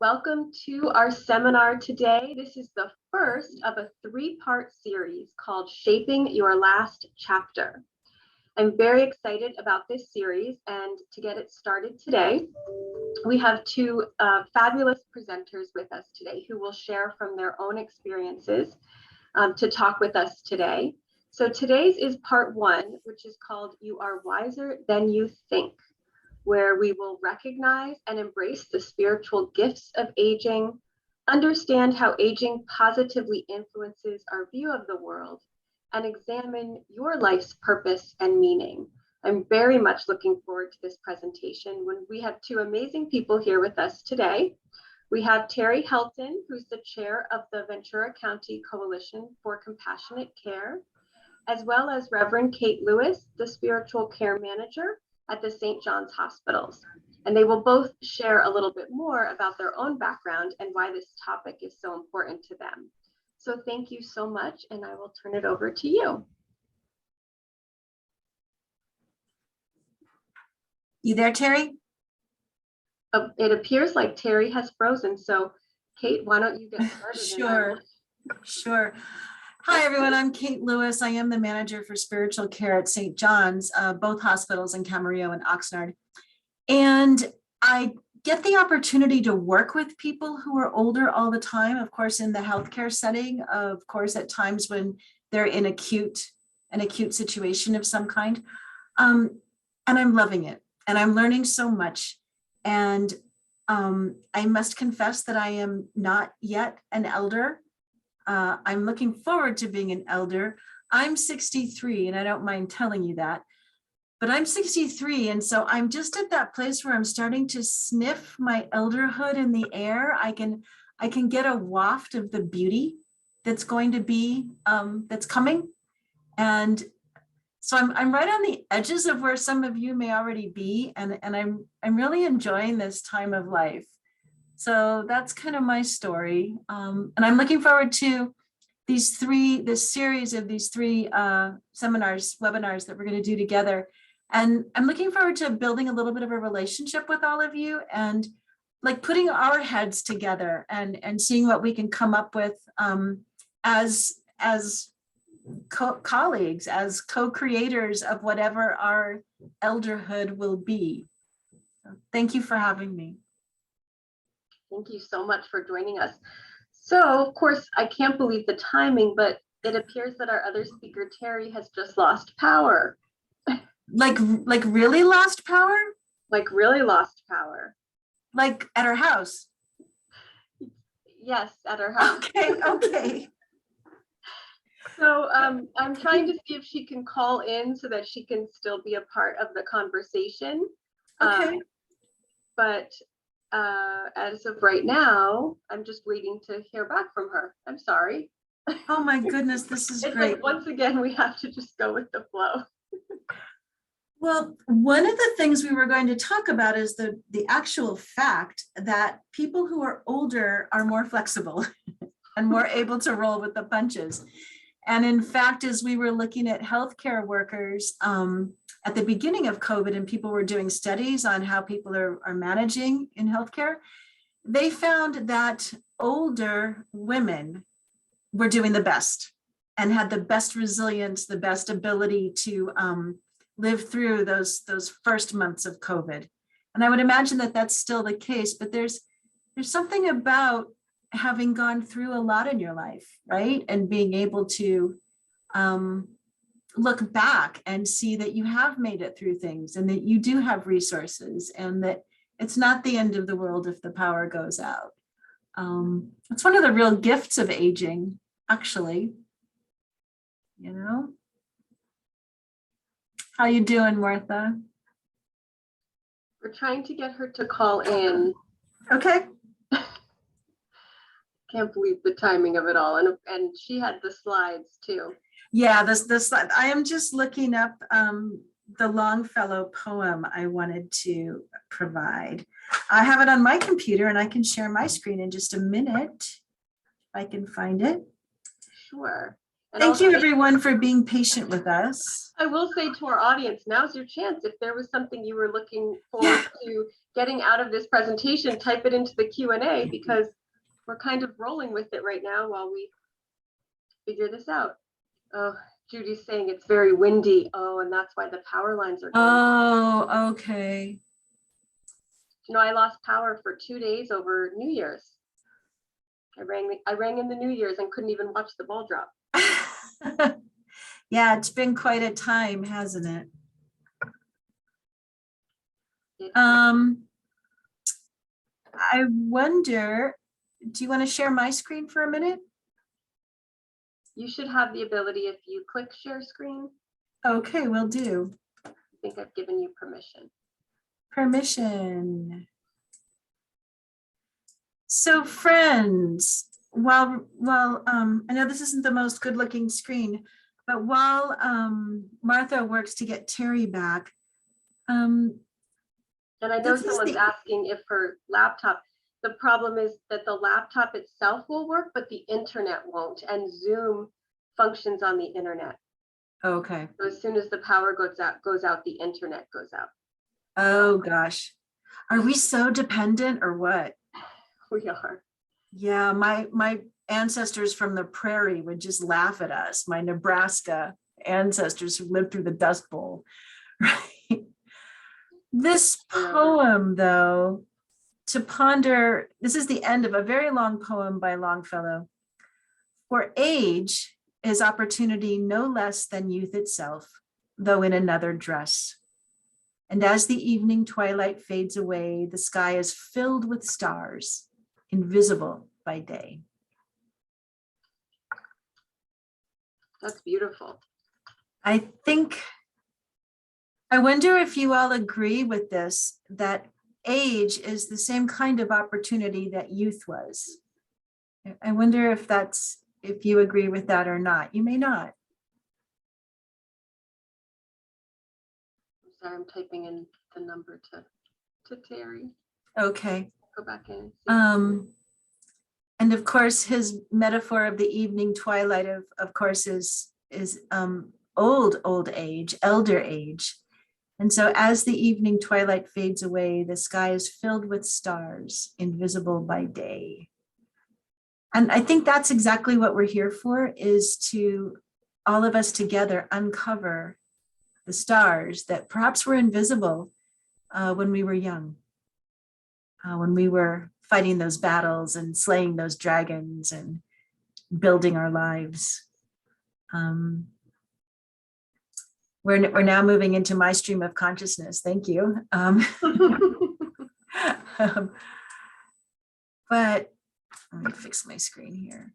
Welcome to our seminar today. This is the first of a three-part series called Shaping Your Last Chapter. I'm very excited about this series, and to get it started today, we have two fabulous presenters with us today who will share from their own experiences to talk with us today. So today's is part one, which is called You Are Wiser Than You Think, where we will recognize and embrace the spiritual gifts of aging, understand how aging positively influences our view of the world, and examine your life's purpose and meaning. I'm very much looking forward to this presentation when we have two amazing people here with us today. We have Teri Helton, who's the chair of the Ventura County Coalition for Compassionate Care, as well as Reverend Kate Lewis, the spiritual care manager at the St. John's Hospitals. And they will both share a little bit more about their own background and why this topic is so important to them. So thank you so much, and I will turn it over to you. You there, Teri? It appears like Teri has frozen. So Kate, why don't you get started? Sure. Hi, everyone. I'm Kate Lewis. I am the manager for spiritual care at St. John's, both hospitals in Camarillo and Oxnard. And I get the opportunity to work with people who are older all the time, of course, in the healthcare setting, of course, at times when they're in an acute situation of some kind. And I'm loving it. And I'm learning so much. And I must confess that I am not yet an elder. I'm looking forward to being an elder. I'm 63, and I don't mind telling you that, but I'm 63. And so I'm just at that place where I'm starting to sniff my elderhood in the air. I can get a waft of the beauty that's going to be, that's coming. And so I'm right on the edges of where some of you may already be. And I'm really enjoying this time of life. So that's kind of my story. And I'm looking forward to this series of these three webinars that we're going to do together. And I'm looking forward to building a little bit of a relationship with all of you and like putting our heads together and seeing what we can come up with as colleagues, as co-creators of whatever our elderhood will be. So thank you for having me. Thank you so much for joining us. So, of course, I can't believe the timing, but it appears that our other speaker, Teri, has just lost power. Like really lost power? Like really lost power. Like at her house? Yes, at her house. Okay. So I'm trying to see if she can call in so that she can still be a part of the conversation. Okay. But as of right now, I'm just waiting to hear back from her. I'm sorry. Oh my goodness, this is it's great. Like, once again, we have to just go with the flow. Well, one of the things we were going to talk about is the actual fact that people who are older are more flexible and more able to roll with the punches. And in fact, as we were looking at healthcare workers at the beginning of COVID, and people were doing studies on how people are managing in healthcare, they found that older women were doing the best and had the best resilience, the best ability to live through those first months of COVID. And I would imagine that that's still the case, but there's something about having gone through a lot in your life, right? And being able to look back and see that you have made it through things and that you do have resources and that it's not the end of the world if the power goes out. It's one of the real gifts of aging, actually, you know? How you doing, Martha? We're trying to get her to call in. Okay. Can't believe the timing of it all. And she had the slides too. Yeah, this slide. I am just looking up the Longfellow poem I wanted to provide. I have it on my computer and I can share my screen in just a minute if I can find it. Sure. And Thank also, you, everyone, for being patient with us. I will say to our audience, now's your chance. If there was something you were looking forward to getting out of this presentation, type it into the Q&A, because we're kind of rolling with it right now while we figure this out. Oh, Judy's saying it's very windy. Oh, and that's why the power lines are going. Oh, okay. You know, I lost power for 2 days over New Year's. I rang in the New Year's and couldn't even watch the ball drop. Yeah, it's been quite a time, hasn't it? I wonder, do you want to share my screen for a minute? You should have the ability if you click share screen. Okay, will do. I think I've given you permission. Permission. So friends, while I know this isn't the most good looking screen, but while Martha works to get Teri back. And I know someone's asking if her laptop, the problem is that the laptop itself will work, but the internet won't, and Zoom functions on the internet. Okay. So as soon as the power goes out, the internet goes out. Oh gosh. Are we so dependent or what? We are. Yeah, my ancestors from the prairie would just laugh at us, my Nebraska ancestors who lived through the Dust Bowl, right? This poem, though, to ponder, this is the end of a very long poem by Longfellow. For age is opportunity no less than youth itself, though in another dress. And as the evening twilight fades away, the sky is filled with stars, invisible by day. That's beautiful. I wonder if you all agree with this, that age is the same kind of opportunity that youth was. I wonder if you agree with that or not. You may not. I'm sorry, I'm typing in the number to Teri. Okay. Go back in. And of course, his metaphor of the evening twilight, of course, is old age, elder age. And so as the evening twilight fades away, the sky is filled with stars, invisible by day. And I think that's exactly what we're here for, is to all of us together uncover the stars that perhaps were invisible when we were young, when we were fighting those battles and slaying those dragons and building our lives. We're now moving into my stream of consciousness. Thank you. But let me fix my screen here.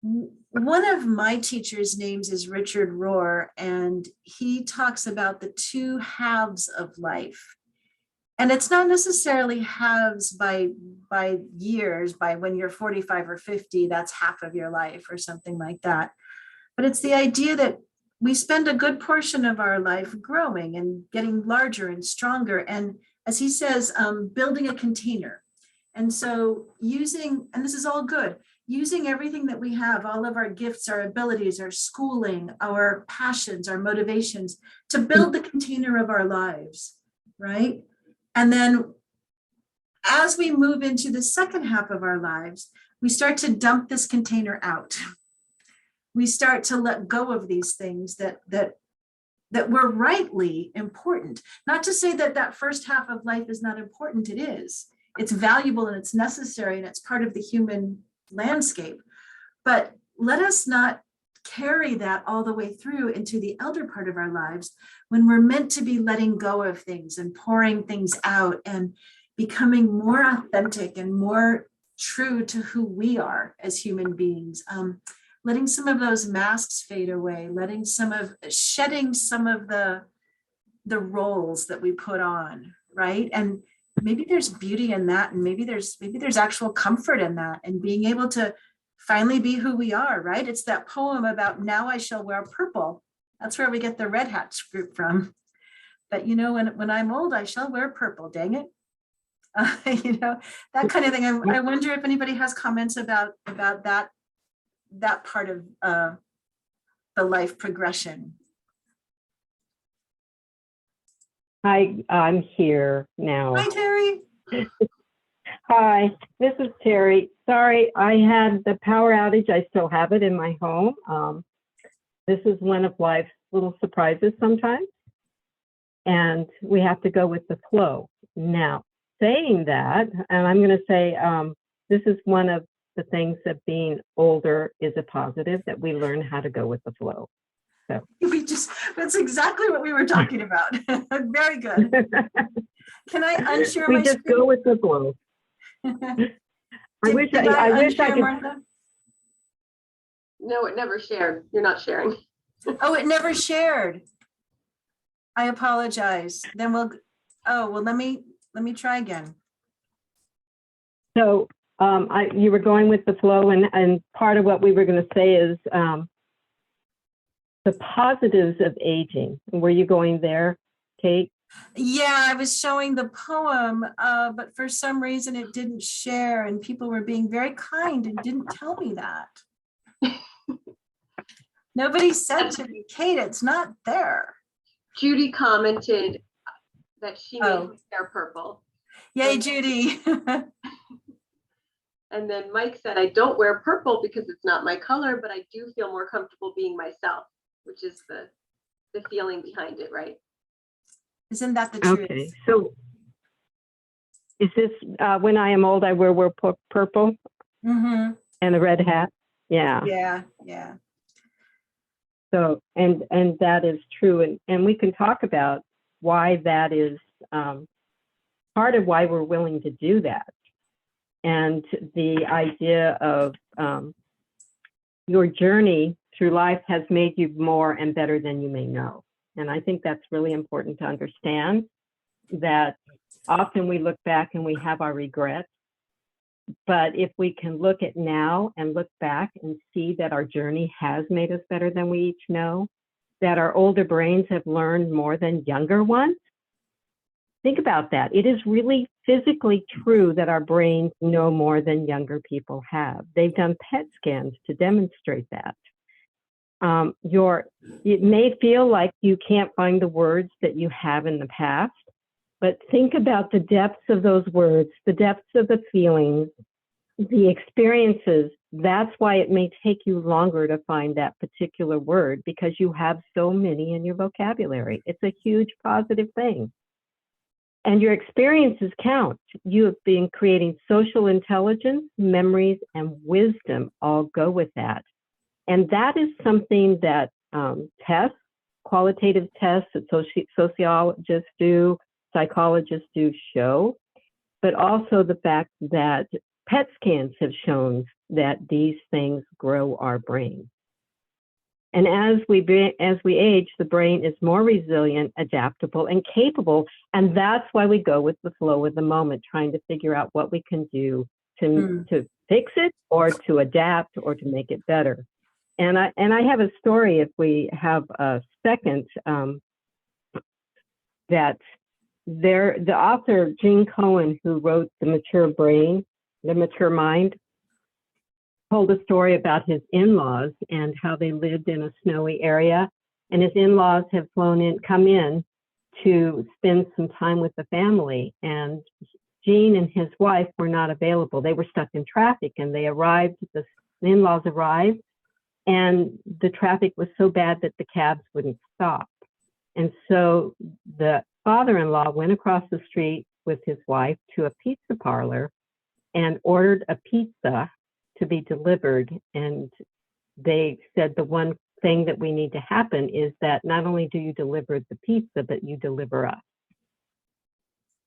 One of my teachers' names is Richard Rohr, and he talks about the two halves of life. And it's not necessarily halves by years, by when you're 45 or 50, that's half of your life or something like that. But it's the idea that we spend a good portion of our life growing and getting larger and stronger. And as he says, building a container. And so and this is all good, using everything that we have, all of our gifts, our abilities, our schooling, our passions, our motivations, to build the container of our lives, right? And then as we move into the second half of our lives, we start to dump this container out. We start to let go of these things that were rightly important. Not to say that that first half of life is not important, it is. It's valuable and it's necessary and it's part of the human landscape. But let us not carry that all the way through into the elder part of our lives, when we're meant to be letting go of things and pouring things out and becoming more authentic and more true to who we are as human beings. Letting some of those masks fade away, shedding some of the roles that we put on, right? And maybe there's beauty in that, and maybe there's actual comfort in that, and being able to finally be who we are, right? It's that poem about "Now I shall wear purple." That's where we get the Red Hats group from. But when I'm old, I shall wear purple, dang it. That kind of thing. I wonder if anybody has comments about that that part of the life progression. Hi, I'm here now. Hi, Teri. Hi, this is Teri. Sorry, I had the power outage. I still have it in my home. This is one of life's little surprises sometimes, and we have to go with the flow. Now, saying that, and I'm going to say this is one of the things that being older is a positive, that we learn how to go with the flow. So That's exactly what we were talking about. Very good. Can I unshare we my just screen? go with the flow. I wish I could. Martha? No, it never shared. You're not sharing. Oh, it never shared. I apologize. Then let me try again. So you were going with the flow, and part of what we were going to say is the positives of aging. Were you going there, Kate? Yeah, I was showing the poem, but for some reason it didn't share, and people were being very kind and didn't tell me that. Nobody said to me, Kate, it's not there. Judy commented that she made her hair purple. Yay, Judy. And then Mike said, I don't wear purple because it's not my color, but I do feel more comfortable being myself, which is the feeling behind it, right? Isn't that the truth? Okay, so is this when I am old, I wear purple and a red hat? Yeah. Yeah. So, and that is true. And we can talk about why that is part of why we're willing to do that. And the idea of your journey through life has made you more and better than you may know. And I think that's really important to understand, that often we look back and we have our regrets. But if we can look at now and look back and see that our journey has made us better than we each know, that our older brains have learned more than younger ones, think about that. It is really physically true that our brains know more than younger people have. They've done PET scans to demonstrate that. It may feel like you can't find the words that you have in the past, but think about the depths of those words, the depths of the feelings, the experiences. That's why it may take you longer to find that particular word, because you have so many in your vocabulary. It's a huge positive thing. And your experiences count. You have been creating social intelligence, memories, and wisdom all go with that. And that is something that tests, qualitative tests that sociologists do, psychologists do show, but also the fact that PET scans have shown that these things grow our brain. And as we age, the brain is more resilient, adaptable, and capable. And that's why we go with the flow of the moment, trying to figure out what we can do to fix it, or to adapt, or to make it better. And I have a story, if we have a second, that the author, Gene Cohen, who wrote The Mature Brain, The Mature Mind, told a story about his in-laws and how they lived in a snowy area. And his in-laws have come in to spend some time with the family. And Gene and his wife were not available. They were stuck in traffic, and they arrived, the in-laws arrived, and the traffic was so bad that the cabs wouldn't stop. And so the father-in-law went across the street with his wife to a pizza parlor and ordered a pizza to be delivered. And they said, the one thing that we need to happen is that not only do you deliver the pizza, but you deliver us.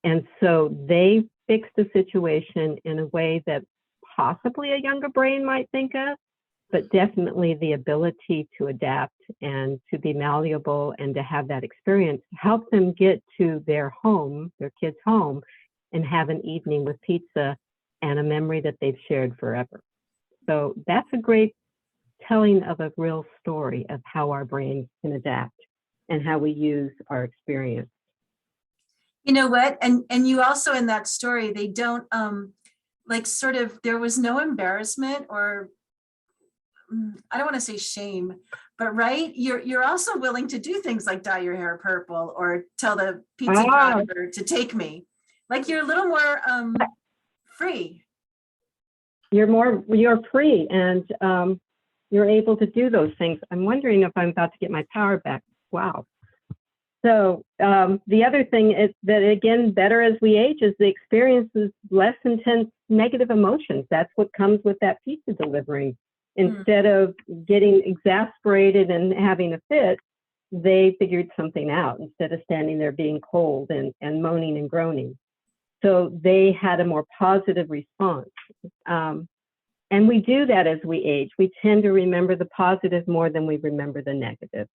And so they fixed the situation in a way that possibly a younger brain might think of, but definitely the ability to adapt and to be malleable and to have that experience helped them get to their home, their kids' home, and have an evening with pizza and a memory that they've shared forever. So that's a great telling of a real story of how our brains can adapt and how we use our experience. You know what? And you also, in that story, they don't there was no embarrassment or I don't want to say shame, but right, you're also willing to do things like dye your hair purple or tell the pizza driver to take me. Like you're a little more free. You're free, and you're able to do those things. I'm wondering if I'm about to get my power back. Wow. So the other thing is that, again, better as we age is the experience is less intense negative emotions. That's what comes with that pizza delivering. Instead of getting exasperated and having a fit, they figured something out instead of standing there being cold and moaning and groaning. So they had a more positive response. And we do that as we age. We tend to remember the positive more than we remember the negative,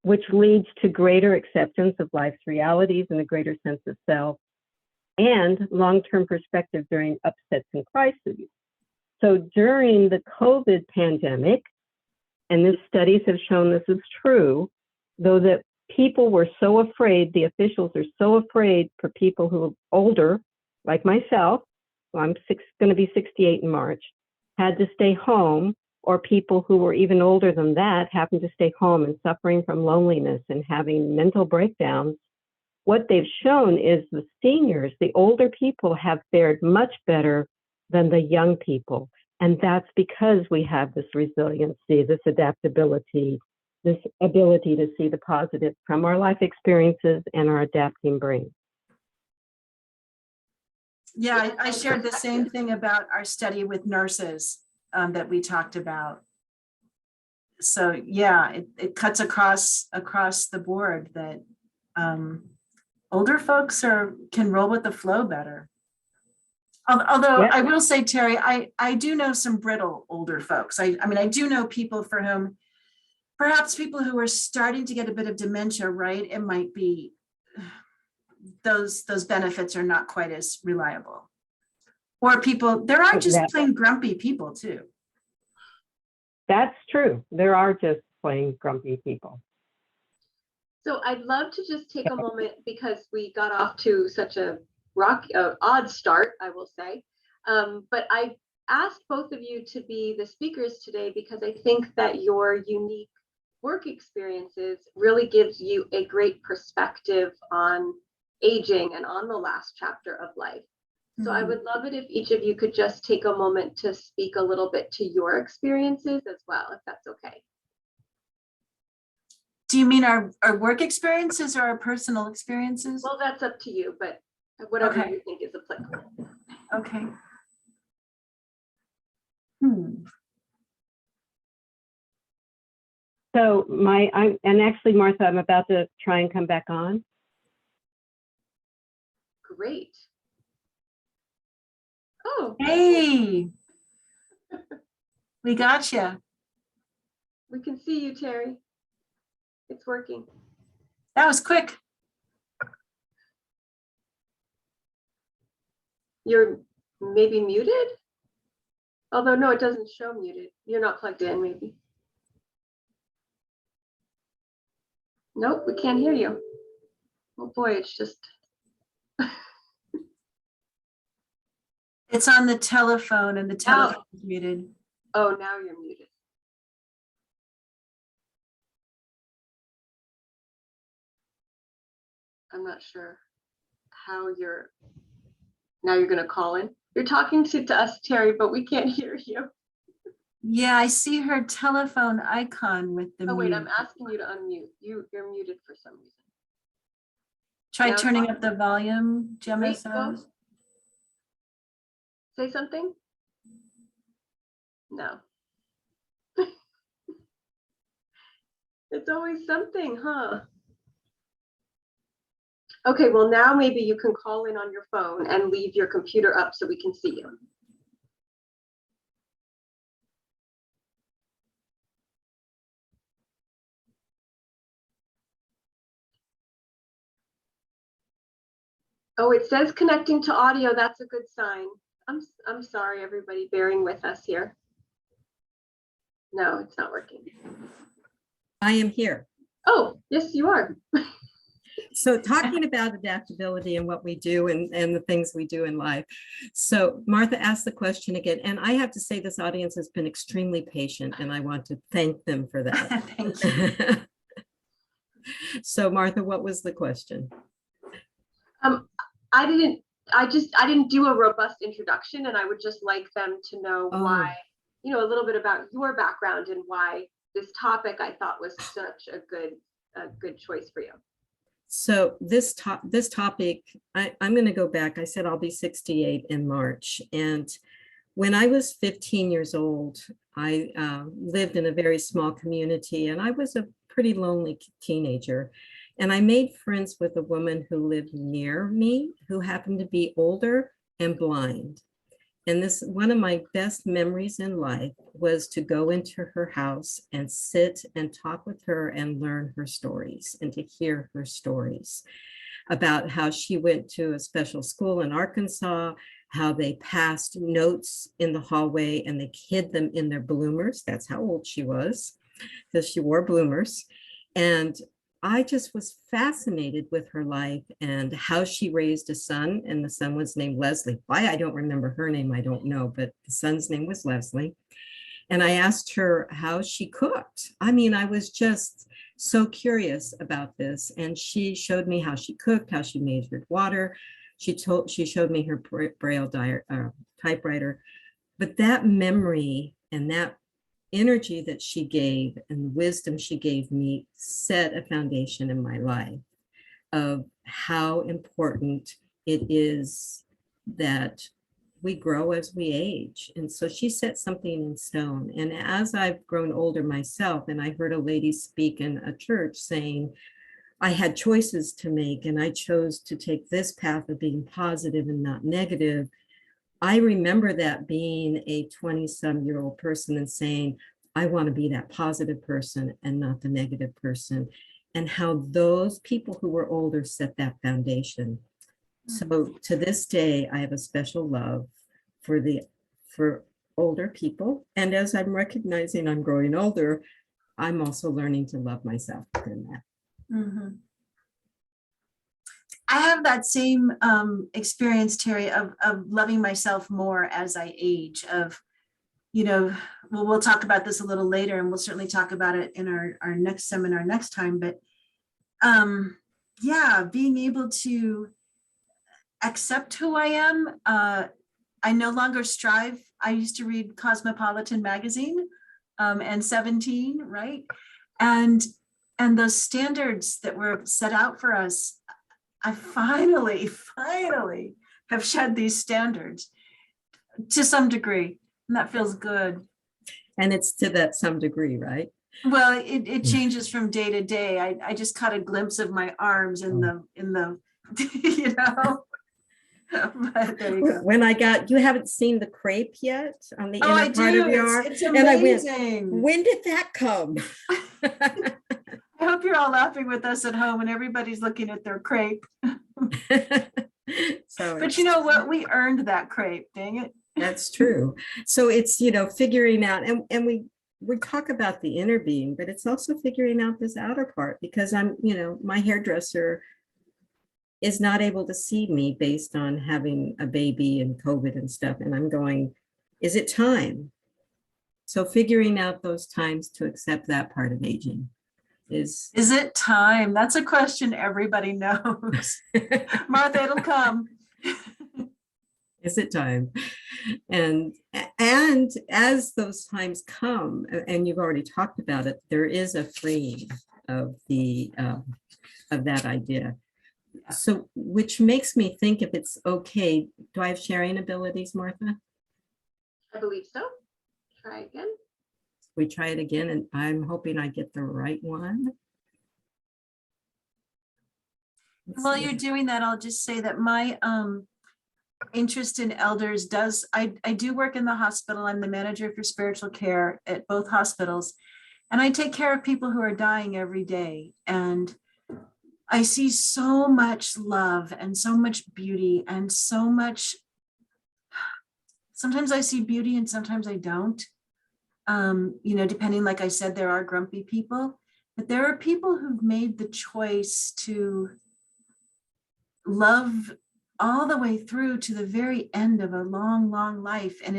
which leads to greater acceptance of life's realities and a greater sense of self and long-term perspective during upsets and crises. So during the COVID pandemic, and the studies have shown this is true, though that people were so afraid, the officials are so afraid for people who are older, like myself, I'm going to be 68 in March, had to stay home, or people who were even older than that happened to stay home and suffering from loneliness and having mental breakdowns. What they've shown is the seniors, the older people, have fared much better than the young people. And that's because we have this resiliency, this adaptability, this ability to see the positive from our life experiences and our adapting brain. Yeah, I shared the same thing about our study with nurses that we talked about. So yeah, it cuts across the board that older folks can roll with the flow better. Although I will say, Teri, I do know some brittle older folks. I mean, I do know people for whom, perhaps people who are starting to get a bit of dementia, right? It might be those benefits are not quite as reliable. Or people, there are just plain grumpy people too. That's true. There are just plain grumpy people. So I'd love to just take a moment because we got off to such a odd start, I will say. But I asked both of you to be the speakers today because I think that your unique work experiences really gives you a great perspective on aging and on the last chapter of life. So I would love it if each of you could just take a moment to speak a little bit to your experiences as well, if that's okay. Do you mean our work experiences or our personal experiences? Well, that's up to you, but whatever you think is applicable. Okay. So and actually, Martha, I'm about to try and come back on. Great. Oh. Hey. We got you. We can see you, Teri. It's working. That was quick. You're maybe muted? Although, no, it doesn't show muted. You're not plugged in, maybe. Nope, we can't hear you. Oh boy, it's just. It's on the telephone and the telephone is muted. Oh, now you're muted. I'm not sure how now you're going to call in. You're talking to us, Teri, but we can't hear you. Yeah, I see her telephone icon with the mute. Wait, I'm asking you to unmute. You're muted for some reason. Try turning up the volume, Gemma says. Say something? No. It's always something, huh? Okay, well now maybe you can call in on your phone and leave your computer up so we can see you. Oh, it says connecting to audio. That's a good sign. I'm sorry, everybody, bearing with us here. No, it's not working. I am here. Oh, yes, you are. So talking about adaptability and what we do and the things we do in life. So Martha asked the question again, and I have to say this audience has been extremely patient, and I want to thank them for that. Thank you. So Martha, what was the question? I didn't do a robust introduction, and I would just like them to know why, a little bit about your background and why this topic I thought was such a good choice for you. So this topic, I'm going to go back. I said I'll be 68 in March. And when I was 15 years old, I lived in a very small community, and I was a pretty lonely teenager. And I made friends with a woman who lived near me, who happened to be older and blind. And this, one of my best memories in life was to go into her house and sit and talk with her and learn her stories and to hear her stories about how she went to a special school in Arkansas, how they passed notes in the hallway and they hid them in their bloomers. That's how old she was, because she wore bloomers. And I just was fascinated with her life and how she raised a son, and the son was named Leslie. Why I don't remember her name, I don't know, but the son's name was Leslie. And I asked her how she cooked. I mean, I was just so curious about this. And she showed me how she cooked, how she measured water. She showed me her Braille typewriter. But that memory and that energy that she gave and wisdom she gave me set a foundation in my life of how important it is that we grow as we age. And so she set something in stone. And as I've grown older myself, and I heard a lady speak in a church saying, I had choices to make and I chose to take this path of being positive and not negative. I remember that being a 20-some-year-old person and saying, I want to be that positive person and not the negative person, and how those people who were older set that foundation. So to this day, I have a special love for older people. And as I'm recognizing I'm growing older, I'm also learning to love myself in that. Mm-hmm. I have that same experience, Teri, of loving myself more as I age, of, we'll talk about this a little later, and we'll certainly talk about it in our next seminar next time. But yeah, being able to accept who I am. I no longer strive. I used to read Cosmopolitan magazine and 17, right? And those standards that were set out for us, I finally have shed these standards to some degree, and that feels good. And it's to that some degree, right? Well, it changes from day to day. I just caught a glimpse of my arms in the But there you go. When you haven't seen the crepe yet on the inner I part do. of your arm? It's And I went, amazing. when did that come? I hope you're all laughing with us at home and everybody's looking at their crepe. But you know what? We earned that crepe, dang it. That's true. So it's, figuring out, and we talk about the inner being, but it's also figuring out this outer part, because my hairdresser is not able to see me based on having a baby and COVID and stuff. And I'm going, is it time? So figuring out those times to accept that part of aging. Is it time? That's a question everybody knows. Martha, it'll come. Is it time? And as those times come, and you've already talked about it, there is a freeing of of that idea. So, which makes me think, if it's okay, do I have sharing abilities, Martha? I believe so. Try again. We try it again, and I'm hoping I get the right one. While you're doing that, I'll just say that my interest in elders I do work in the hospital. I'm the manager for spiritual care at both hospitals, and I take care of people who are dying every day. And I see so much love and so much beauty and so much. Sometimes I see beauty and sometimes I don't. Depending, like I said, there are grumpy people, but there are people who've made the choice to love all the way through to the very end of a long, long life. And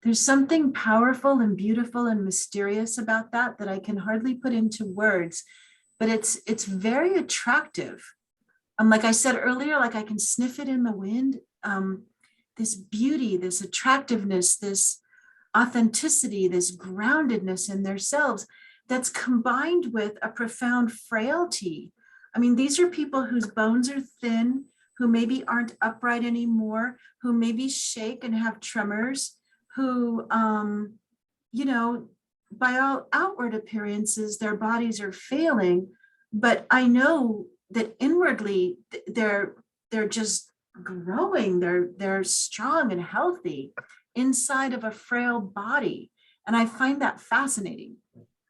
there's something powerful and beautiful and mysterious about that I can hardly put into words, but it's very attractive. Like I said earlier, like I can sniff it in the wind. This beauty, this attractiveness, this authenticity, this groundedness in themselves that's combined with a profound frailty. I mean, these are people whose bones are thin, who maybe aren't upright anymore, who maybe shake and have tremors, who, you know, by all outward appearances, their bodies are failing. But I know that inwardly they're just growing. They're strong and healthy inside of a frail body. And I find that fascinating.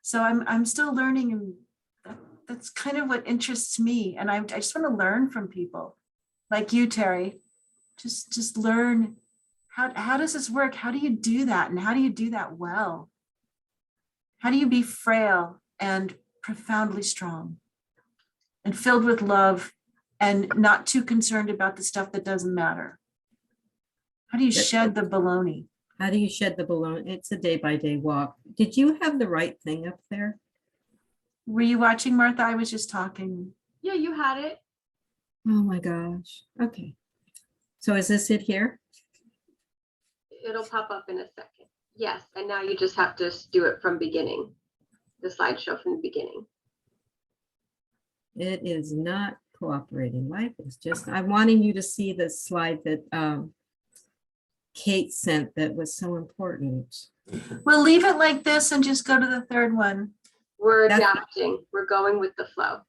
So I'm still learning, and that's kind of what interests me. And I just want to learn from people like you, Teri. Just learn how does this work? How do you do that? And how do you do that well? How do you be frail and profoundly strong and filled with love and not too concerned about the stuff that doesn't matter? How do you shed the baloney? How do you shed the balloon? It's a day-by-day walk. Did you have the right thing up there? Were you watching, Martha? I was just talking. Yeah, you had it. Oh my gosh. Okay. So is this it here? It'll pop up in a second. Yes, and now you just have to do it from beginning, the slideshow from the beginning. It is not cooperating. Life is just, I'm wanting you to see the slide that Kate sent that was so important. We'll leave it like this and just go to the third one. We're That's- adapting. We're going with the flow.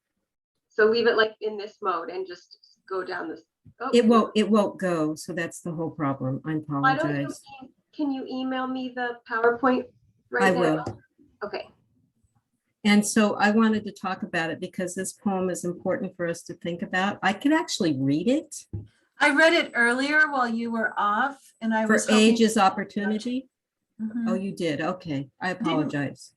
So leave it like in this mode and just go down this. Oh, It won't go. So that's the whole problem. I why don't you, apologize. can you email me the PowerPoint right I now? will. Okay. And so I wanted to talk about it because this poem is important for us to think about. I could actually read it I read it earlier while you were off, and I for was hoping. Age is Opportunity. Mhm. Oh, you did. Okay. I apologize.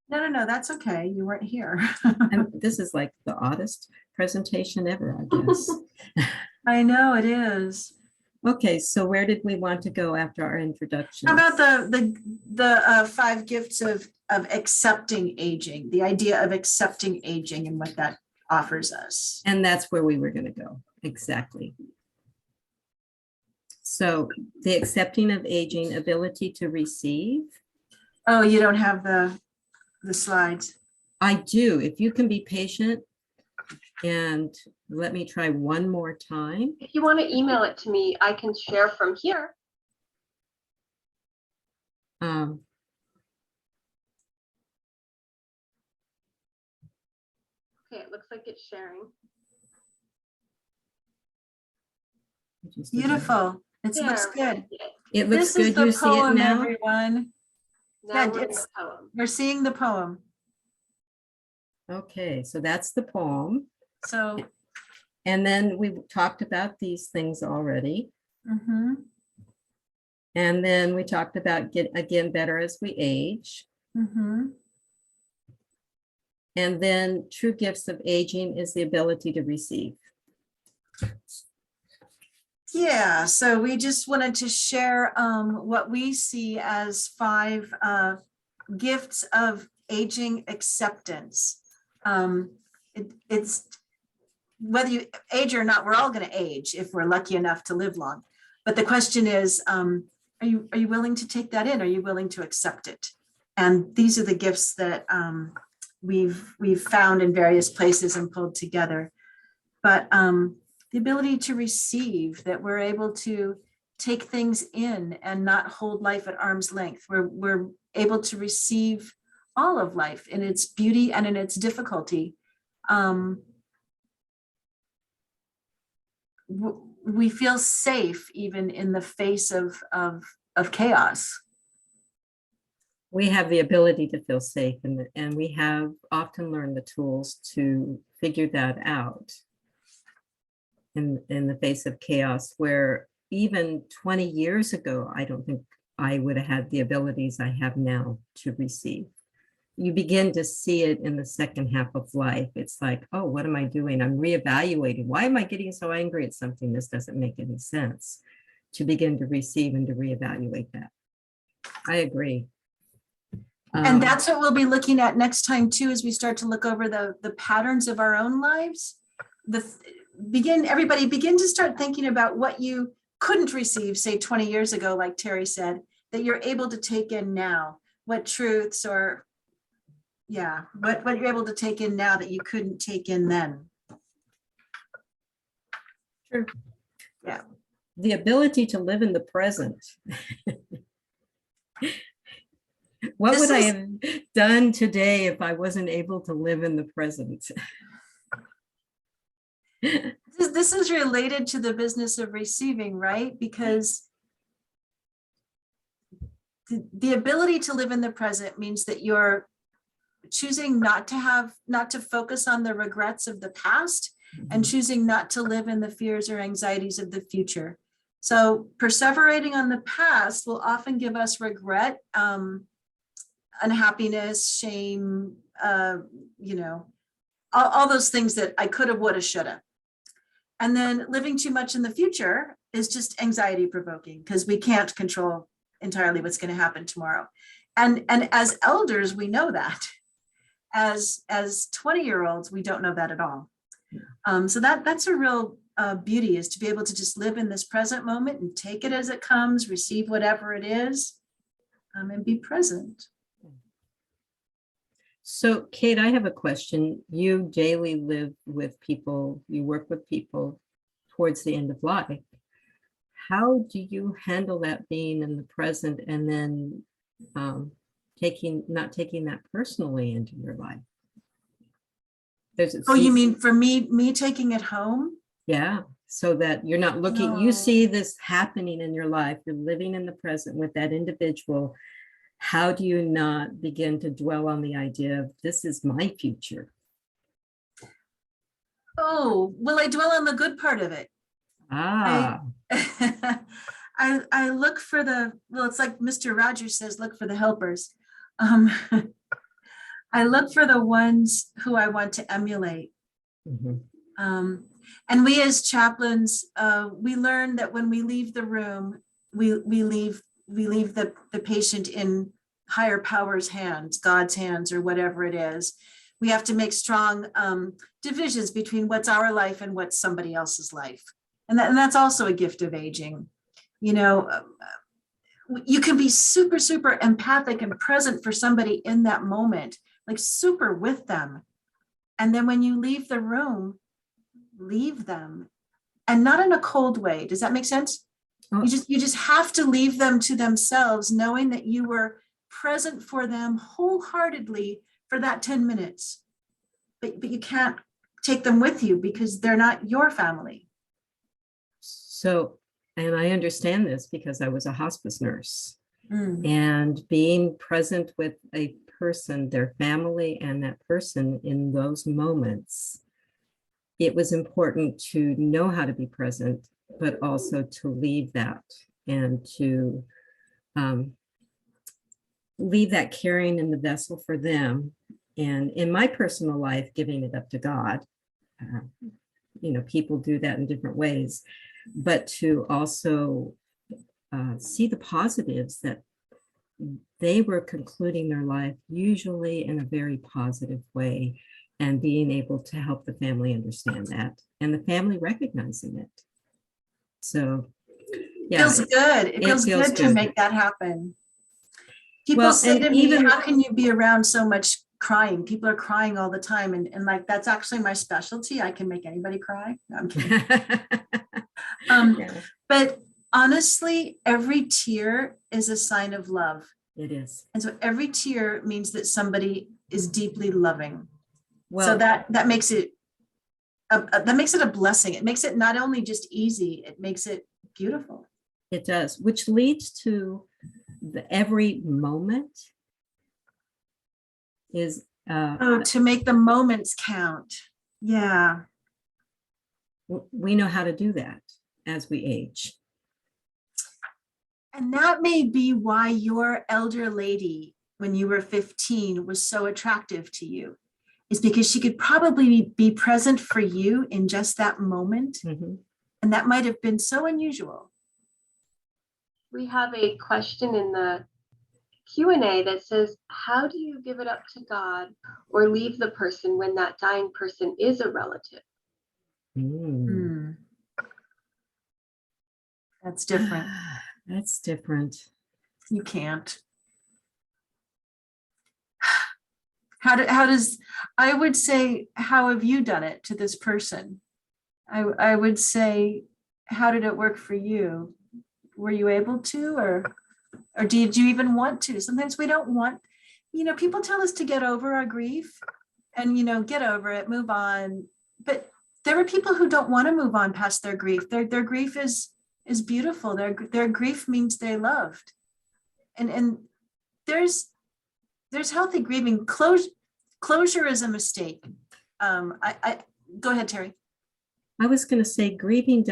No, that's okay. You weren't here. And this is like the oddest presentation ever, I guess. I know it is. Okay, so where did we want to go after our introduction? How about the 5 gifts of accepting aging, the idea of accepting aging and what that offers us? And that's where we were going to go. Exactly. So the accepting of aging, ability to receive. Oh, you don't have the slides. I do. If you can be patient and let me try one more time. If you want to email it to me, I can share from here. Okay, it looks like it's sharing. Beautiful. It looks There, good. It looks This is good. the You see it poem, now? everyone. Now Yeah, we're in the it's- poem. We're seeing the poem. Okay, so that's the poem. So, And then we talked about these things already. mhm, And then we talked about get again better as we age. mhm. And then true gifts of aging is the ability to receive. Yeah, so we just wanted to share what we see as 5 gifts of aging acceptance. It's whether you age or not, we're all going to age if we're lucky enough to live long. But the question is, are you willing to take that in? Are you willing to accept it? And these are the gifts that we've found in various places and pulled together. But the ability to receive, that we're able to take things in and not hold life at arm's length. We're able to receive all of life in its beauty and in its difficulty. We feel safe even in the face of chaos. We have the ability to feel safe, and we have often learned the tools to figure that out in the face of chaos, where even 20 years ago, I don't think I would have had the abilities I have now to receive. you begin to see it in the second half of life. It's like, oh, what am I doing? I'm reevaluating. Why am I getting so angry at something? This doesn't make any sense. To begin to receive and to reevaluate that. I agree. And that's what we'll be looking at next time too, as we start to look over the patterns of our own lives. Everybody begin to start thinking about what you couldn't receive, say 20 years ago, like Teri said, that you're able to take in now. What truths or, yeah, what you're able to take in now that you couldn't take in then. Sure. Yeah. The ability to live in the present. What would I have done today if I wasn't able to live in the present? This is related to the business of receiving, right? Because the ability to live in the present means that you're choosing not to focus on the regrets of the past and choosing not to live in the fears or anxieties of the future. So perseverating on the past will often give us regret, unhappiness, shame, all those things that I could have, would have, should have. And then living too much in the future is just anxiety provoking because we can't control entirely what's going to happen tomorrow. And as elders, we know that. As 20-year-olds, we don't know that at all. So that's a real beauty, is to be able to just live in this present moment and take it as it comes, receive whatever it is, and be present. So, Kate, I have a question. You daily live with people, you work with people towards the end of life. How do you handle that being in the present and then not taking that personally into your life? Oh, you mean for me taking it home? Yeah, so that you're not looking, you see this happening in your life, you're living in the present with that individual. How do you not begin to dwell on the idea of this is my future? Oh, well, I dwell on the good part of it. Ah. I look for it's like Mr. Rogers says, look for the helpers. I look for the ones who I want to emulate. And we as chaplains, we learn that when we leave the room, we leave the patient in higher power's hands, God's hands, or whatever it is. We have to make strong divisions between what's our life and what's somebody else's life. And that's also a gift of aging. You can be super, super empathic and present for somebody in that moment, like super with them. And then when you leave the room, leave them, and not in a cold way. Does that make sense? Oh. You just have to leave them to themselves, knowing that you were present for them wholeheartedly for that 10 minutes. But you can't take them with you because they're not your family. So, and I understand this because I was a hospice nurse. And being present with a person, their family, and that person in those moments, it was important to know how to be present, but also to leave that and to leave that carrying in the vessel for them. And in my personal life, giving it up to God. People do that in different ways, but to also see the positives that they were concluding their life usually in a very positive way, and being able to help the family understand that and the family recognizing it. So yeah, feels good. It feels good to make that happen. People say to me, how can you be around so much crying? People are crying all the time. And like, that's actually my specialty. I can make anybody cry. No, I'm kidding. But honestly, every tear is a sign of love. It is. And so every tear means that somebody is deeply loving. Well, so that makes it a blessing. It makes it not only just easy, it makes it beautiful. It does, which leads to every moment is to make the moments count. Yeah. We know how to do that as we age. And that may be why your elder lady when you were 15 was so attractive to you is because she could probably be present for you in just that moment. Mhm. And that might have been so unusual. We have a question in the Q&A that says, how do you give it up to God or leave the person when that dying person is a relative? Mm. That's different. That's different. You can't. How does, I would say, how have you done it to this person? I would say, how did it work for you? Were you able to, or did you even want to? Sometimes we don't want, people tell us to get over our grief and, get over it, move on. But there are people who don't want to move on past their grief. Their grief is beautiful. Their grief means they loved. And there's healthy grieving. Closure is a mistake. I go ahead, Teri. I was going to say grieving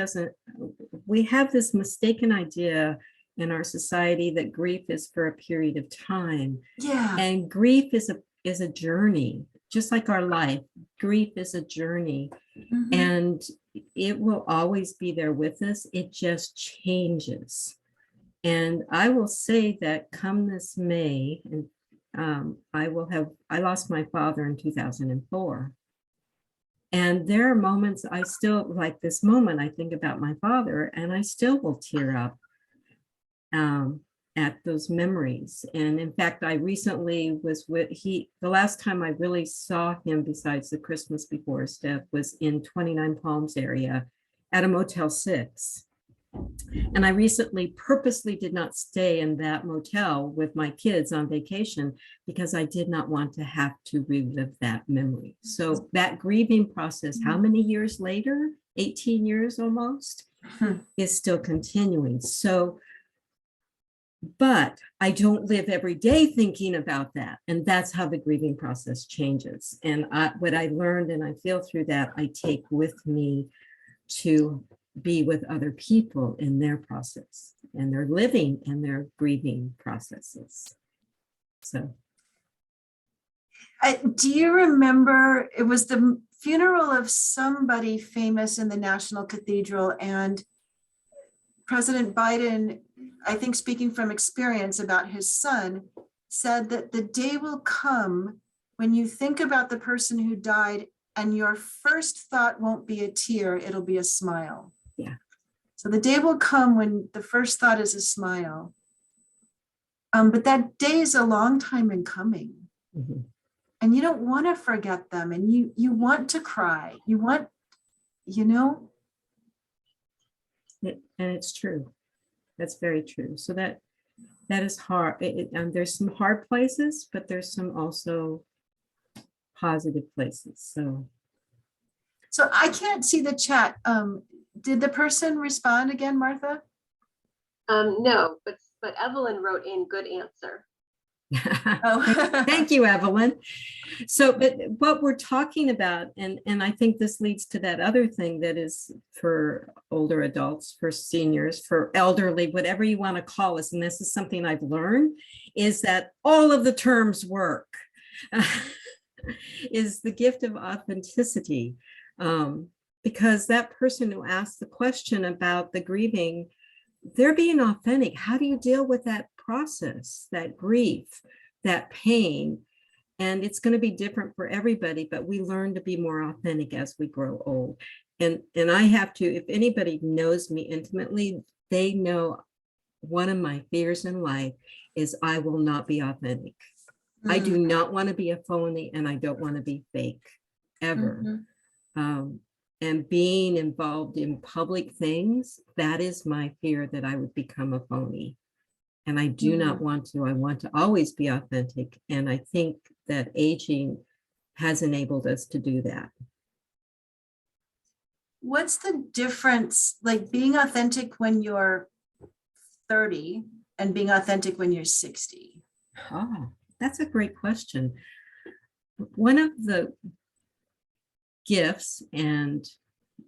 we have this mistaken idea in our society that grief is for a period of time. Yeah. And grief is a journey, just like our life. Grief is a journey, Mhm. and it will always be there with us. It just changes. And I will say that come this May, and I lost my father in 2004. And there are moments I still, like this moment, I think about my father and I still will tear up at those memories. And in fact, I recently was the last time I really saw him besides the Christmas before his death was in 29 Palms area at a Motel 6. And I recently purposely did not stay in that motel with my kids on vacation because I did not want to have to relive that memory. So that grieving process, how many years later, 18 years almost, is still continuing. So, but I don't live every day thinking about that. And that's how the grieving process changes. And what I learned and I feel through that, I take with me to be with other people in their process and their living and their grieving processes. So. Do you remember, it was the funeral of somebody famous in the National Cathedral, and President Biden, I think speaking from experience about his son, said that the day will come when you think about the person who died and your first thought won't be a tear, it'll be a smile. Yeah. So the day will come when the first thought is a smile. But that day is a long time in coming. Mm-hmm. And you don't want to forget them, and you want to cry. You want, And it's true. That's very true. So that is hard. There's some hard places, but there's some also positive places. So I can't see the chat. Did the person respond again, Martha? No, but Evelyn wrote in good answer. Oh. Thank you, Evelyn. So, but what we're talking about, and I think this leads to that other thing that is for older adults, for seniors, for elderly, whatever you want to call us, and this is something I've learned, is that all of the terms work, is the gift of authenticity. Because that person who asked the question about the grieving, they're being authentic. How do you deal with that process, that grief, that pain? And it's going to be different for everybody, but we learn to be more authentic as we grow old. And I have to, if anybody knows me intimately, they know one of my fears in life is I will not be authentic. Mm-hmm. I do not want to be a phony, and I don't want to be fake ever. Mm-hmm. And being involved in public things, that is my fear, that I would become a phony. And I do not want to. I want to always be authentic. And I think that aging has enabled us to do that. What's the difference, like being authentic when you're 30 and being authentic when you're 60? Oh, that's a great question. One of the gifts and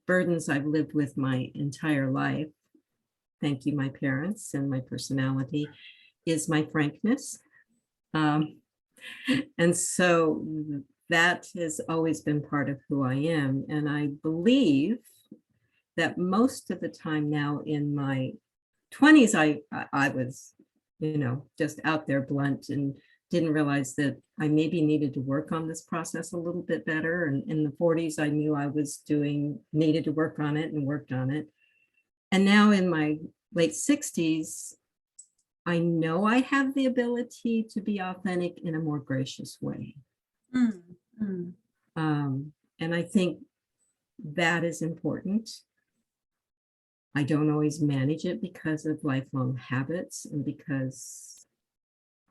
burdens I've lived with my entire life, thank you, my parents and my personality, is my frankness. And so that has always been part of who I am. And I believe that most of the time now in my 20s, I was, just out there blunt and didn't realize that I maybe needed to work on this process a little bit better. And in the 40s, I knew I was needed to work on it and worked on it. And now in my late 60s, I know I have the ability to be authentic in a more gracious way. Mm-hmm. And I think that is important. I don't always manage it because of lifelong habits and because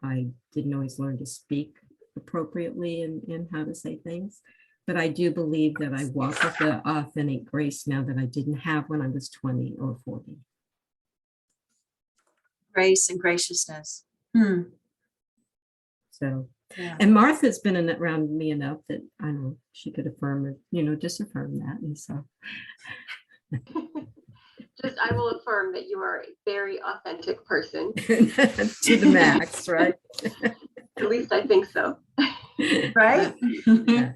I didn't always learn to speak appropriately in how to say things. But I do believe that I walk with the authentic grace now that I didn't have when I was 20 or 40. Grace and graciousness. So, Yeah. and Martha's been around me enough that I know she could affirm or, disaffirm that. And so. I will affirm that you are a very authentic person. To the max, right? At least I think so. Right? Yeah.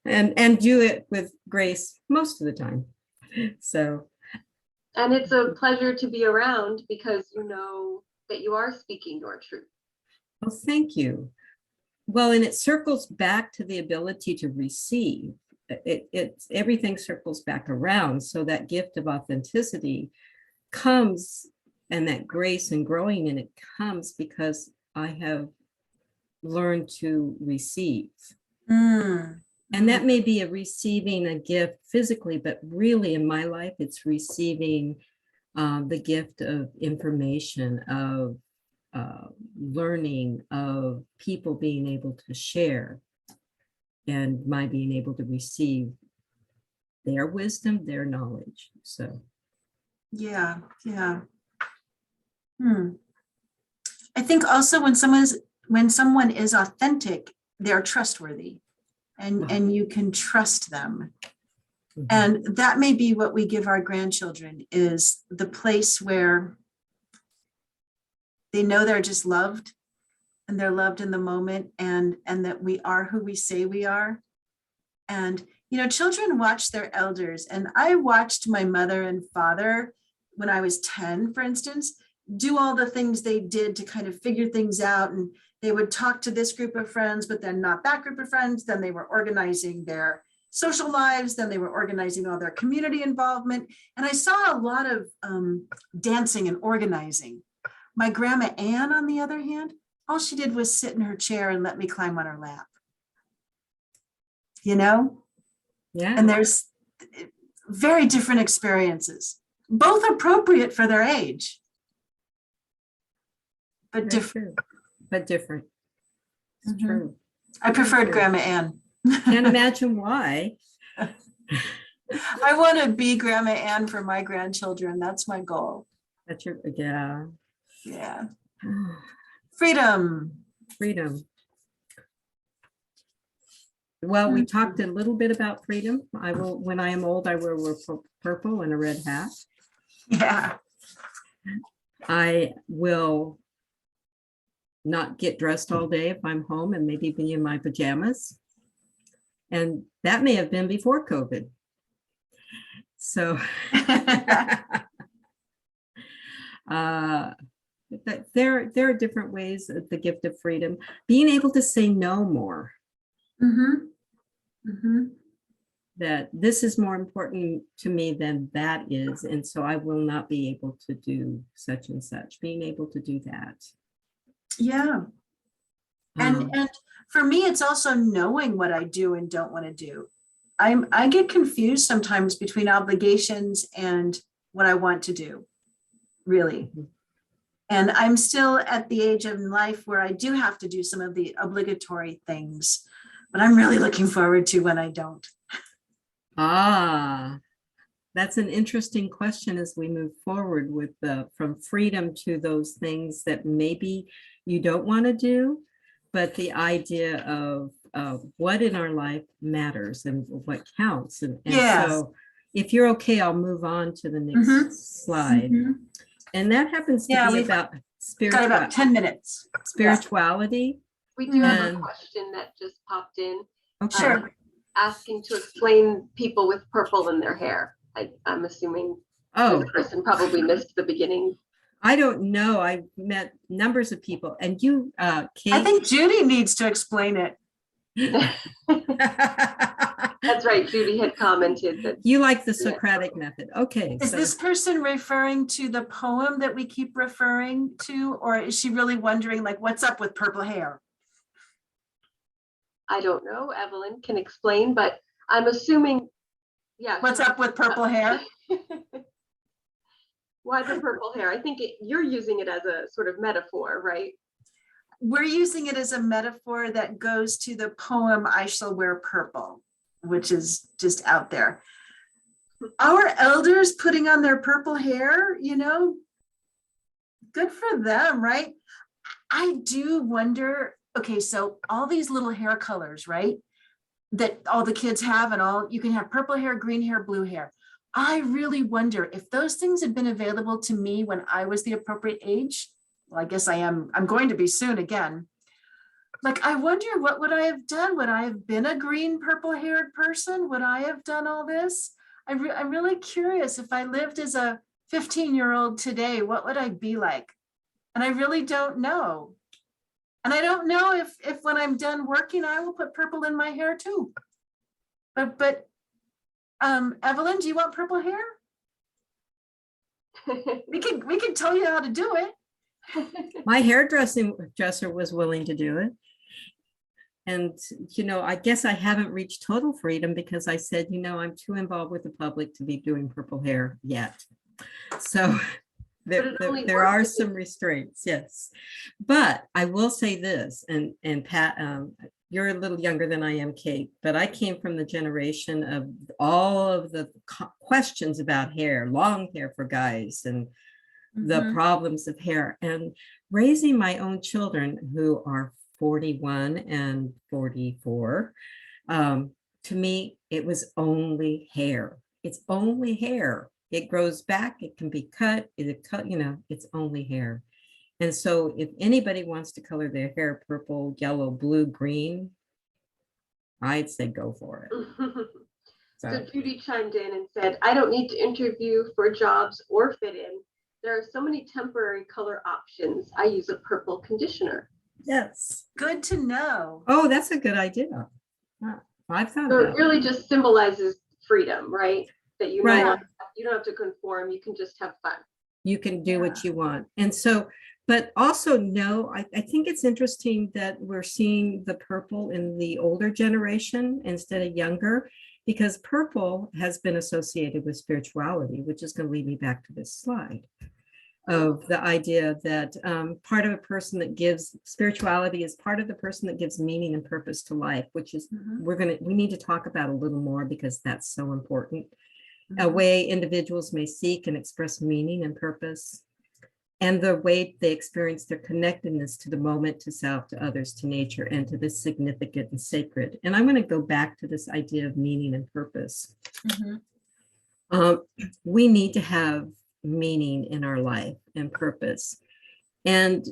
And do it with grace most of the time. So. And it's a pleasure to be around because you know that you are speaking your truth. Well, thank you. Well, and it circles back to the ability to receive. Everything circles back around. So that gift of authenticity comes, and that grace and growing in it comes because I have learned to receive. And that may be receiving a gift physically, but really in my life, it's receiving the gift of information, of learning, of people being able to share, and my being able to receive their wisdom, their knowledge. So. Yeah. I think also when someone is authentic, they're trustworthy. And you can trust them. Mhm. And that may be what we give our grandchildren, is the place where they know they're just loved, and they're loved in the moment, and that we are who we say we are. And, children watch their elders. And I watched my mother and father when I was 10, for instance, do all the things they did to kind of figure things out. And they would talk to this group of friends, but then not that group of friends. Then they were organizing their social lives. Then they were organizing all their community involvement. And I saw a lot of dancing and organizing. My grandma Ann, on the other hand, all she did was sit in her chair and let me climb on her lap. Yeah. And there's very different experiences, both appropriate for their age, but different. But different. It's Mhm. true. I preferred True. Grandma Ann. Can't imagine why. I want to be Grandma Ann for my grandchildren. That's my goal. That's yeah. Yeah. Freedom. Freedom. Well, we talked a little bit about freedom. When I am old, I will wear purple and a red hat. Yeah. I will not get dressed all day if I'm home, and maybe be in my pajamas. And that may have been before COVID. So there are different ways of the gift of freedom. Being able to say no more. That this is more important to me than that is. And so I will not be able to do such and such. Being able to do that. Yeah. And for me, it's also knowing what I do and don't want to do. I get confused sometimes between obligations and what I want to do, really. And I'm still at the age of life where I do have to do some of the obligatory things, but I'm really looking forward to when I don't. That's an interesting question as we move forward with from freedom to those things that maybe you don't want to do, but the idea of what in our life matters and what counts. And Yes. So if you're okay, I'll move on to the next slide. And that happens to be about Got about 10 minutes. spirituality. We do have a And- question that just popped in, Okay. Sure. asking to explain people with purple in their hair. I'm assuming Oh, this person probably missed the beginning. I don't know. I met numbers of people, and you, Kate. I think Judy needs to explain it. That's right. Judy had commented that. You like the Socratic method. Okay. Is so- this person referring to the poem that we keep referring to, or is she really wondering like, what's up with purple hair? I don't know. Evelyn can explain, but I'm assuming, yeah. What's up with purple hair? Why the purple hair? I think you're using it as a sort of metaphor, right? We're using it as a metaphor that goes to the poem I Shall Wear Purple, which is just out there. Our elders putting on their purple hair, you know, good for them, right? I do wonder, okay, so all these little hair colors, right? That all the kids have, and all, you can have purple hair, green hair, blue hair. I really wonder if those things had been available to me when I was the appropriate age. Well, I guess I'm going to be soon again. Like, I wonder, what would I have done? Would I have been a green, purple haired person? Would I have done all this? I'm really curious, if I lived as a 15-year-old today, what would I be like? And I really don't know. And I don't know if when I'm done working, I will put purple in my hair too. But Evelyn, do you want purple hair? We can tell you how to do it. My dresser was willing to do it. And, you know, I guess I haven't reached total freedom because I said, you know, I'm too involved with the public to be doing purple hair yet. So there are some restraints, yes. But I will say this, and Pat, you're a little younger than I am, Kate, but I came from the generation of all of the questions about hair, long hair for guys, and the problems of hair, and raising my own children who are 41 and 44. To me, it was only hair. It's only hair. It grows back, it can be cut, you know, it's only hair. And so if anybody wants to color their hair purple, yellow, blue, green, I'd say go for it. So Judy chimed in and said, I don't need to interview for jobs or fit in. There are so many temporary color options. I use a purple conditioner. Yes. Good to know. Oh, that's a good idea. I've thought So about it really just symbolizes freedom, right? That you know, Right. you don't have to conform, you can just have fun. You can do what you want. And so, but also no, I think it's interesting that we're seeing the purple in the older generation instead of younger, because purple has been associated with spirituality, which is going to lead me back to this slide of the idea that part of a person that gives spirituality is part of the person that gives meaning and purpose to life, which is we need to talk about a little more because that's so important. A way individuals may seek and express meaning and purpose, and the way they experience their connectedness to the moment, to self, to others, to nature, and to the significant and sacred. And I'm going to go back to this idea of meaning and purpose. We need to have meaning in our life and purpose. And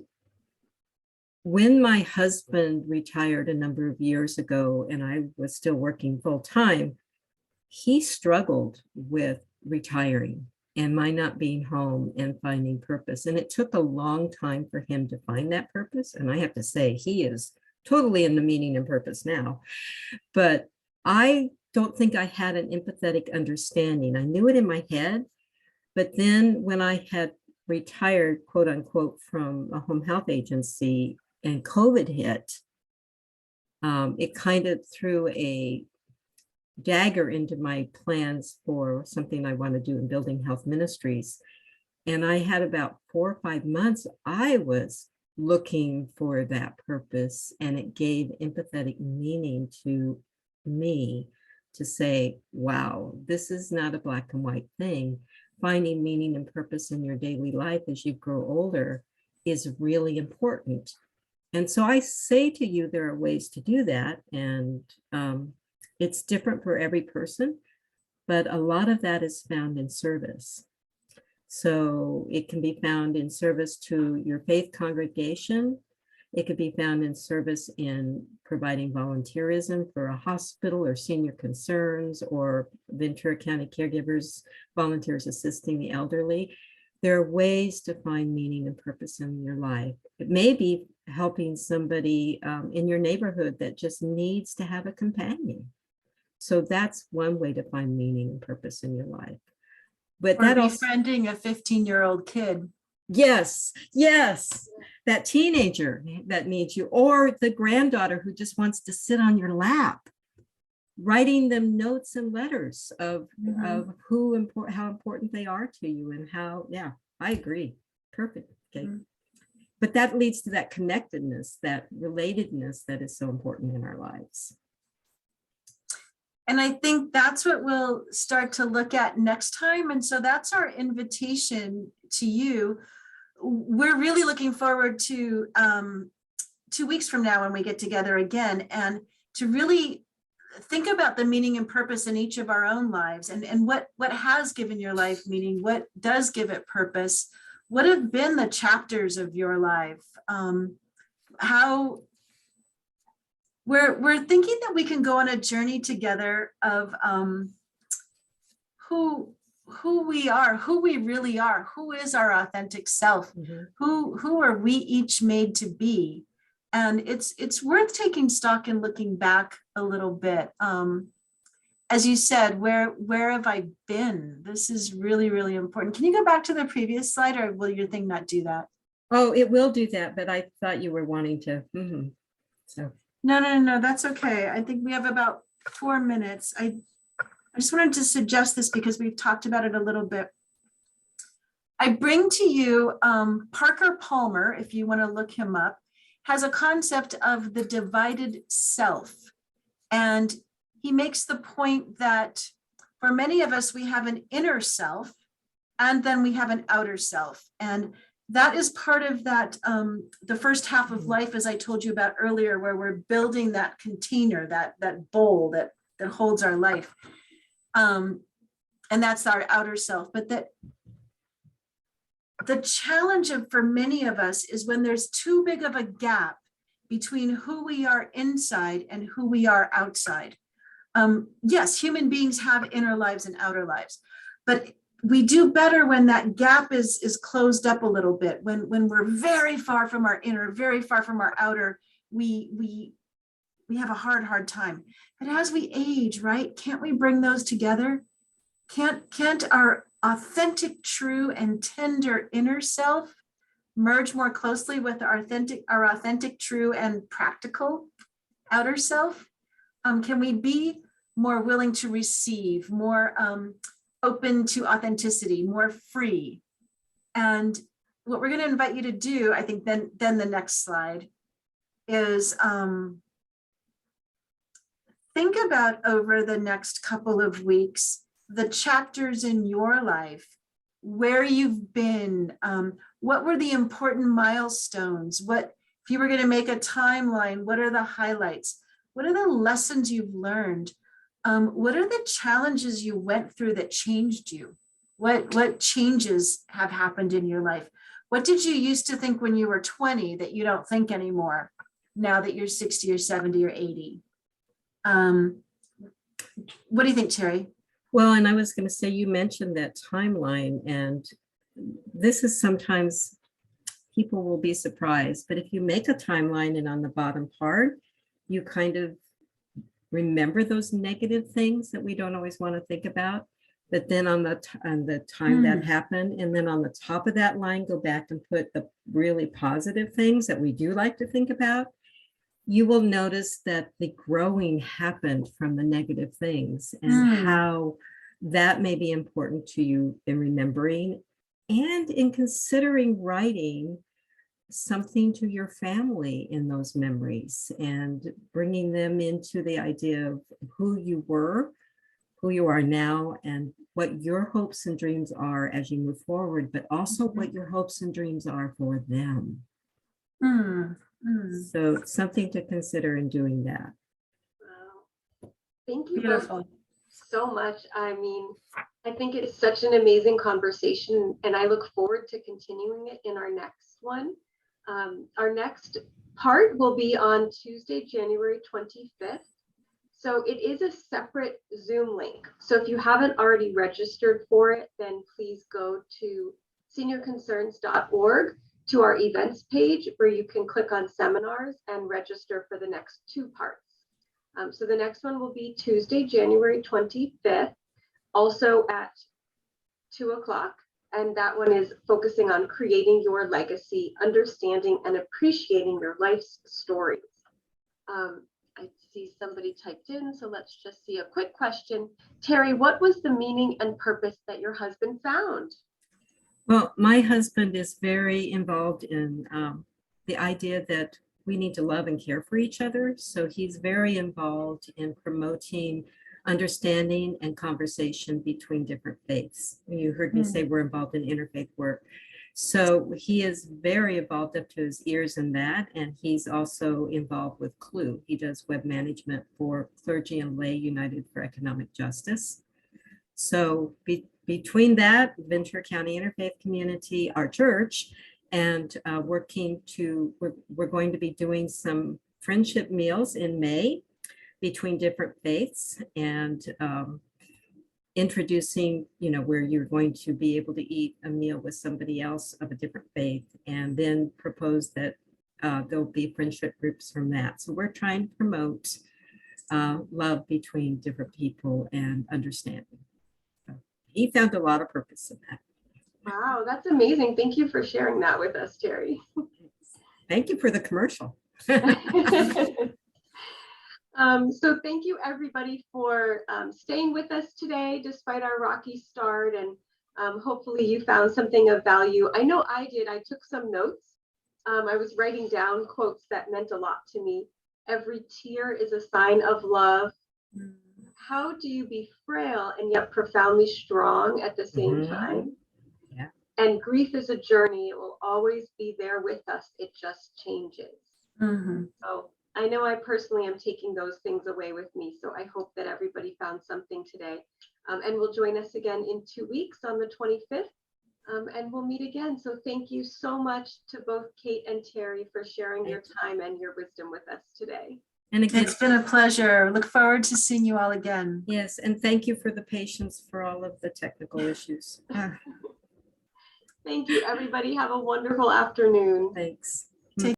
when my husband retired a number of years ago, and I was still working full time, he struggled with retiring and my not being home and finding purpose. And it took a long time for him to find that purpose. And I have to say, he is totally in the meaning and purpose now. But I don't think I had an empathetic understanding. I knew it in my head. But then when I had retired, quote unquote, from a home health agency and COVID hit, it kind of threw a dagger into my plans for something I want to do in building health ministries. And I had about 4 or 5 months, I was looking for that purpose, and it gave empathetic meaning to me to say, wow, this is not a black and white thing. Finding meaning and purpose in your daily life as you grow older is really important. And so I say to you, there are ways to do that. And it's different for every person, but a lot of that is found in service. So it can be found in service to your faith congregation. It could be found in service in providing volunteerism for a hospital or senior concerns or Ventura County caregivers, volunteers assisting the elderly. There are ways to find meaning and purpose in your life. It may be helping somebody in your neighborhood that just needs to have a companion. So that's one way to find meaning and purpose in your life. But Or that also, befriending a 15-year-old kid. yes, that teenager that needs you, or the granddaughter who just wants to sit on your lap, writing them notes and letters of how important they are to you and how, yeah, I agree. Perfect. Okay. But that leads to that connectedness, that relatedness that is so important in our lives. And I think that's what we'll start to look at next time. And so that's our invitation to you. We're really looking forward to 2 weeks from now when we get together again, and to really think about the meaning and purpose in each of our own lives, and what has given your life meaning, what does give it purpose, what have been the chapters of your life, how we're thinking that we can go on a journey together of who we are, who we really are, who is our authentic self, who are we each made to be. And it's worth taking stock and looking back a little bit. As you said, where have I been? This is really, really important. Can you go back to the previous slide, or will your thing not do that? Oh, it will do that, but I thought you were wanting to. So No, that's okay. I think we have about 4 minutes. I just wanted to suggest this because we've talked about it a little bit. I bring to you Parker Palmer, if you want to look him up, has a concept of the divided self. And he makes the point that for many of us, we have an inner self, and then we have an outer self. And that is part of that, the first half of life, as I told you about earlier, where we're building that container, that bowl that holds our life. And that's our outer self. But that the challenge for many of us is when there's too big of a gap between who we are inside and who we are outside. Yes, human beings have inner lives and outer lives, but we do better when that gap is closed up a little bit. When we're very far from our inner, very far from our outer, we have a hard time. But as we age, right, can't we bring those together? Can't our authentic, true, and tender inner self merge more closely with our authentic, true, and practical outer self? Can we be more willing to receive, more open to authenticity, more free? And what we're going to invite you to do, I think, then the next slide is think about over the next couple of weeks the chapters in your life, where you've been, what were the important milestones, what, if you were going to make a timeline, what are the highlights, what are the lessons you've learned, what are the challenges you went through that changed you, what changes have happened in your life, what did you used to think when you were 20 that you don't think anymore now that you're 60 or 70 or 80? What do you think, Teri? well, and I was going to say, you mentioned that timeline, and this is sometimes people will be surprised, but if you make a timeline and on the bottom part, you kind of remember those negative things that we don't always want to think about, but then on the time that happened, and then on the top of that line, go back and put the really positive things that we do like to think about. You will notice that the growing happened from the negative things, and how that may be important to you in remembering and in considering writing something to your family in those memories and bringing them into the idea of who you were, who you are now, and what your hopes and dreams are as you move forward, but also what your hopes and dreams are for them. So something to consider in doing that. Wow. Thank you Beautiful. so much. I mean, I think it's such an amazing conversation, and I look forward to continuing it in our next one. Our next part will be on Tuesday, January 25th. So it is a separate Zoom link. So if you haven't already registered for it, then please go to seniorconcerns.org to our events page where you can click on seminars and register for the next 2 parts. So the next one will be Tuesday, January 25th, also at 2 o'clock. And that one is focusing on creating your legacy, understanding and appreciating your life's stories. I see somebody typed in, so let's just see a quick question. Teri, what was the meaning and purpose that your husband found? Well, my husband is very involved in the idea that we need to love and care for each other. So he's very involved in promoting understanding and conversation between different faiths. You heard me say we're involved in interfaith work. So he is very involved up to his ears in that. And he's also involved with CLUE. He does web management for Clergy and Lay United for Economic Justice. So between that, Ventura County Interfaith Community, our church, and we're going to be doing some friendship meals in May between different faiths, and introducing, where you're going to be able to eat a meal with somebody else of a different faith, and then propose that there'll be friendship groups from that. So we're trying to promote love between different people and understanding. So he found a lot of purpose in that. Wow, that's amazing. Thank you for sharing that with us, Teri. Thank you for the commercial. So thank you everybody for staying with us today despite our rocky start, and hopefully you found something of value. I know I did. I took some notes. I was writing down quotes that meant a lot to me. Every tear is a sign of love. How do you be frail and yet profoundly strong at the same time? Yeah. And grief is a journey. It will always be there with us. It just changes. So I know I personally am taking those things away with me. So I hope that everybody found something today, and will join us again in 2 weeks on the 25th. And we'll meet again. So thank you so much to both Kate and Teri for sharing your time and your wisdom with us today. And again, It's been a pleasure. Look forward to seeing you all again. yes, and thank you for the patience for all of the technical issues. Thank you, everybody. Have a wonderful afternoon. Thanks.